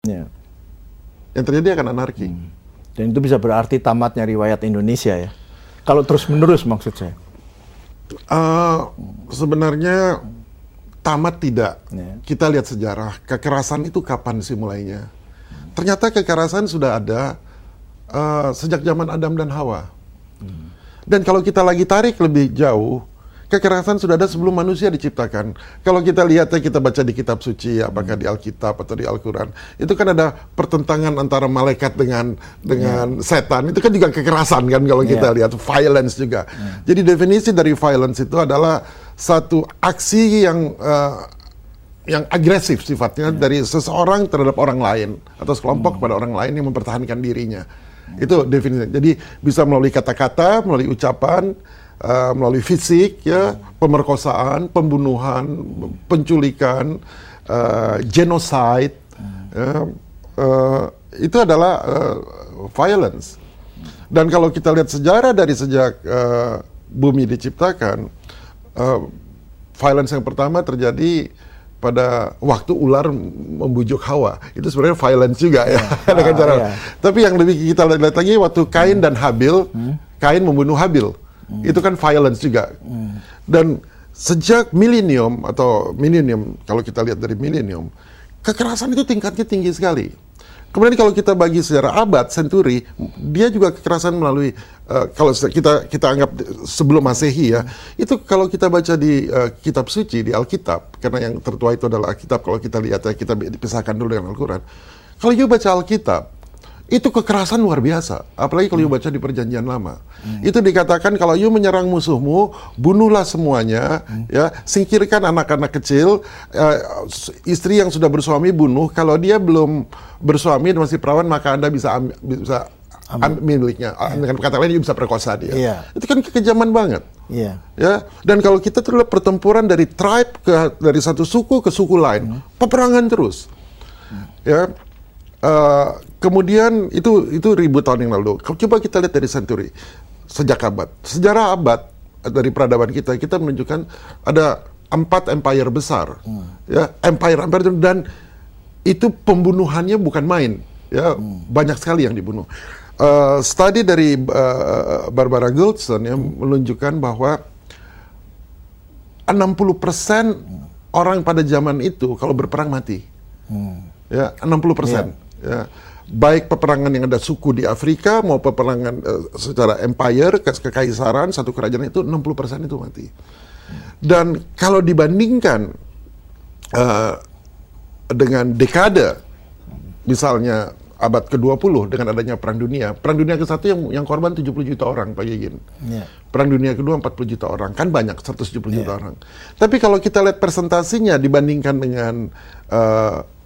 Ya. Yang terjadi akan anarki. Dan itu bisa berarti tamatnya riwayat Indonesia ya. Kalau terus-menerus maksud saya. Sebenarnya tamat tidak. Ya. Kita lihat sejarah. Kekerasan itu kapan sih mulainya? Ternyata kekerasan sudah ada sejak zaman Adam dan Hawa. Dan kalau kita lagi tarik lebih jauh, kekerasan sudah ada sebelum manusia diciptakan. Kalau kita lihat ya, kita baca di kitab suci, apakah di Alkitab atau di Al-Quran, itu kan ada pertentangan antara malaikat dengan setan. Itu kan juga kekerasan kan kalau kita lihat, violence juga. Jadi definisi dari violence itu adalah satu aksi yang agresif sifatnya dari seseorang terhadap orang lain atau sekelompok kepada orang lain yang mempertahankan dirinya. Itu definisinya. Jadi bisa melalui kata-kata, melalui ucapan, melalui fisik, ya, pemerkosaan, pembunuhan, penculikan, genocide, itu adalah violence. Dan kalau kita lihat sejarah dari sejak bumi diciptakan, violence yang pertama terjadi pada waktu ular membujuk Hawa. Itu sebenarnya violence juga ya. Dengan cara. Tapi yang lebih kita lihat lagi waktu Kain dan Habil, Kain membunuh Habil. Itu kan violence juga. Dan sejak milenium kalau kita lihat dari milenium, kekerasan itu tingkatnya tinggi sekali. Kemudian kalau kita bagi sejarah abad, century, dia juga kekerasan melalui kalau kita anggap sebelum Masehi ya, itu kalau kita baca di kitab suci, di Alkitab, karena yang tertua itu adalah Alkitab, kalau kita lihat ya, kita dipisahkan dulu dengan Al-Quran. Kalau you baca Alkitab, itu kekerasan luar biasa, apalagi kalau you baca di Perjanjian Lama. Itu dikatakan kalau you menyerang musuhmu, bunuhlah semuanya, ya, singkirkan anak-anak kecil, istri yang sudah bersuami bunuh, kalau dia belum bersuami dan masih perawan maka Anda bisa ambil miliknya. Dengan kata lain you bisa perkosa dia. Itu kan kekejaman banget. Ya, dan kalau kita terlihat pertempuran dari tribe dari satu suku ke suku lain, peperangan terus. Ya. Kemudian itu ribu tahun yang lalu. Coba kita lihat dari century, sejak abad, sejarah abad dari peradaban kita menunjukkan ada 4 empire besar, ya, empire dan itu pembunuhannya bukan main, ya, banyak sekali yang dibunuh. Studi dari Barbara Goldson yang menunjukkan bahwa 60% orang pada zaman itu kalau berperang mati, ya, 60%. Ya, baik peperangan yang ada suku di Afrika mau peperangan secara empire, kekaisaran, satu kerajaan itu 60% itu mati. Dan kalau dibandingkan dengan dekade, misalnya abad ke-20 dengan adanya Perang Dunia ke-1 yang korban 70 juta orang, Pak Gigin. Perang Dunia kedua 40 juta orang, kan banyak, 170 juta orang. Tapi kalau kita lihat persentasinya dibandingkan dengan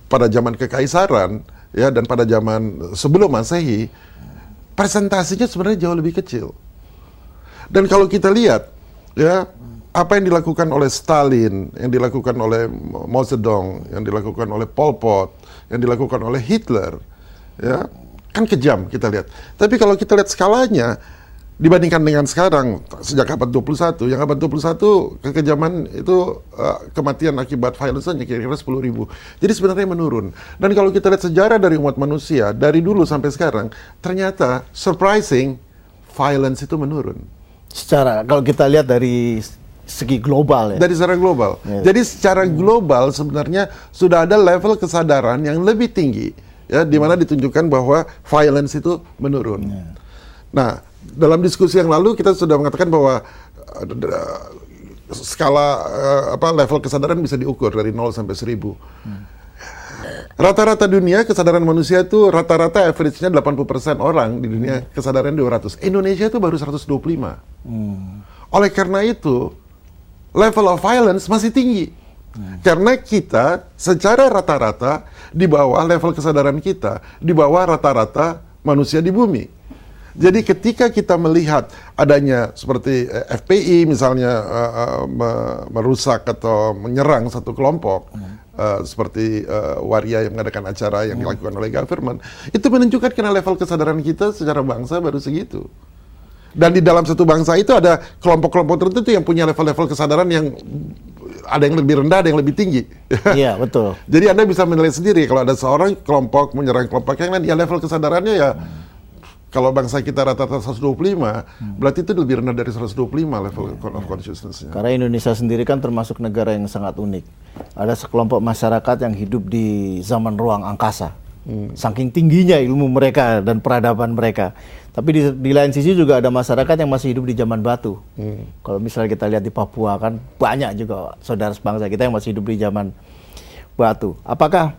pada zaman kekaisaran, ya, dan pada zaman sebelum Masehi, presentasinya sebenarnya jauh lebih kecil. Dan kalau kita lihat, ya, apa yang dilakukan oleh Stalin, yang dilakukan oleh Mao Zedong, yang dilakukan oleh Pol Pot, yang dilakukan oleh Hitler, ya, kan kejam kita lihat. Tapi kalau kita lihat skalanya, dibandingkan dengan sekarang, sejak abad 21, yang abad 21 kekejaman itu kematian akibat violence hanya kira-kira 10.000. Jadi sebenarnya menurun. Dan kalau kita lihat sejarah dari umat manusia, dari dulu sampai sekarang, ternyata surprising, violence itu menurun. Kalau kita lihat dari segi global ya? Dari secara global. Jadi secara global sebenarnya sudah ada level kesadaran yang lebih tinggi, ya, di mana ditunjukkan bahwa violence itu menurun. Nah, dalam diskusi yang lalu kita sudah mengatakan bahwa skala level kesadaran bisa diukur dari 0 sampai 1000. Rata-rata dunia kesadaran manusia itu rata-rata average-nya 80% orang di dunia kesadaran 200. Indonesia itu baru 125. Oleh karena itu level of violence masih tinggi. Karena kita secara rata-rata di bawah level kesadaran kita, di bawah rata-rata manusia di bumi. Jadi ketika kita melihat adanya seperti FPI misalnya merusak atau menyerang satu kelompok, seperti Waria yang mengadakan acara yang dilakukan oleh government, itu menunjukkan karena level kesadaran kita secara bangsa baru segitu. Dan di dalam satu bangsa itu ada kelompok-kelompok tertentu yang punya level-level kesadaran yang ada yang lebih rendah, ada yang lebih tinggi. Iya, betul. Jadi Anda bisa menilai sendiri kalau ada seorang kelompok menyerang kelompok yang lain, ya level kesadarannya ya kalau bangsa kita rata-rata 125, berarti itu lebih rendah dari 125 level of consciousness-nya. Karena Indonesia sendiri kan termasuk negara yang sangat unik. Ada sekelompok masyarakat yang hidup di zaman ruang angkasa. Saking tingginya ilmu mereka dan peradaban mereka. Tapi di lain sisi juga ada masyarakat yang masih hidup di zaman batu. Kalau misalnya kita lihat di Papua kan banyak juga saudara sebangsa kita yang masih hidup di zaman batu. Apakah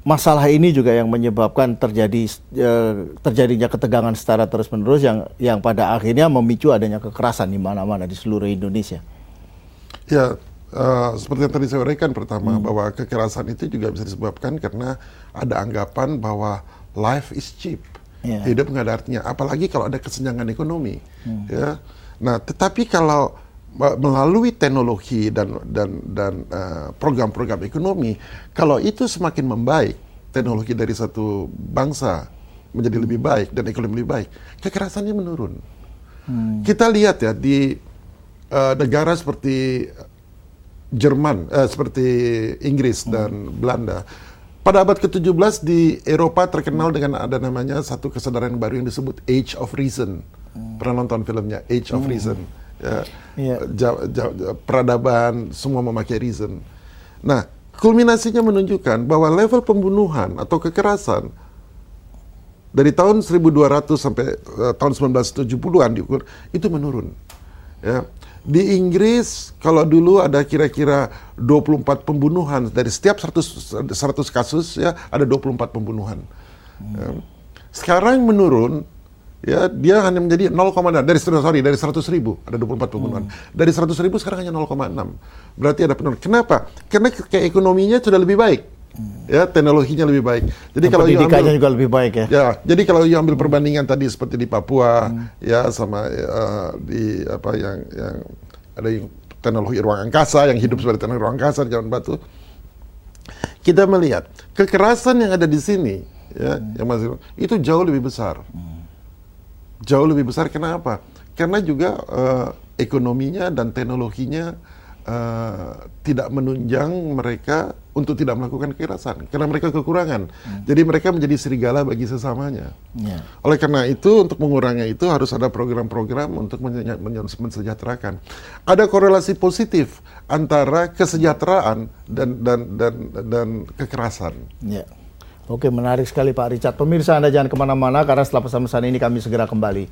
masalah ini juga yang menyebabkan terjadinya ketegangan secara terus-menerus yang pada akhirnya memicu adanya kekerasan di mana-mana di seluruh Indonesia? Ya, seperti yang tadi saya uraikan pertama, bahwa kekerasan itu juga bisa disebabkan karena ada anggapan bahwa life is cheap. Hidup nggak ada artinya, apalagi kalau ada kesenjangan ekonomi. Ya. Nah, tetapi kalau melalui teknologi dan program-program ekonomi, kalau itu semakin membaik, teknologi dari satu bangsa menjadi lebih baik dan ekonomi lebih baik, kekerasannya menurun. Kita lihat ya di negara seperti Jerman, seperti Inggris dan Belanda. Pada abad ke-17 di Eropa terkenal dengan ada namanya satu kesadaran baru yang disebut Age of Reason. Pernah nonton filmnya Age of Reason? Ya, peradaban semua memakai reason. Nah, kulminasinya menunjukkan bahwa level pembunuhan atau kekerasan dari tahun 1200 sampai tahun 1970-an diukur itu menurun. Ya. Di Inggris kalau dulu ada kira-kira 24 pembunuhan dari setiap 100 kasus ya ada 24 pembunuhan. Ya. Sekarang menurun. Ya, dia hanya menjadi 0,6 dari 100.000 ada 24 pembunuhan. Dari 100.000 sekarang hanya 0,6. Berarti ada penurunan. Kenapa? Karena ekonominya sudah lebih baik. Ya, teknologinya lebih baik. Jadi kalau pendidikannya juga lebih baik ya. Ya, jadi kalau ambil perbandingan tadi seperti di Papua ya sama di apa yang ada yang teknologi ruang angkasa yang hidup sebagai teknologi ruang angkasa di zaman batu. Kita melihat kekerasan yang ada di sini ya, yang masih itu jauh lebih besar. Jauh lebih besar, kenapa? Karena juga ekonominya dan teknologinya tidak menunjang mereka untuk tidak melakukan kekerasan, karena mereka kekurangan. Jadi mereka menjadi serigala bagi sesamanya. Oleh karena itu, untuk mengurangi itu harus ada program-program untuk mensejahterakan. Ada korelasi positif antara kesejahteraan dan kekerasan. Ya. Oke, menarik sekali Pak Richard. Pemirsa, Anda jangan kemana-mana karena setelah pesan-pesan ini kami segera kembali.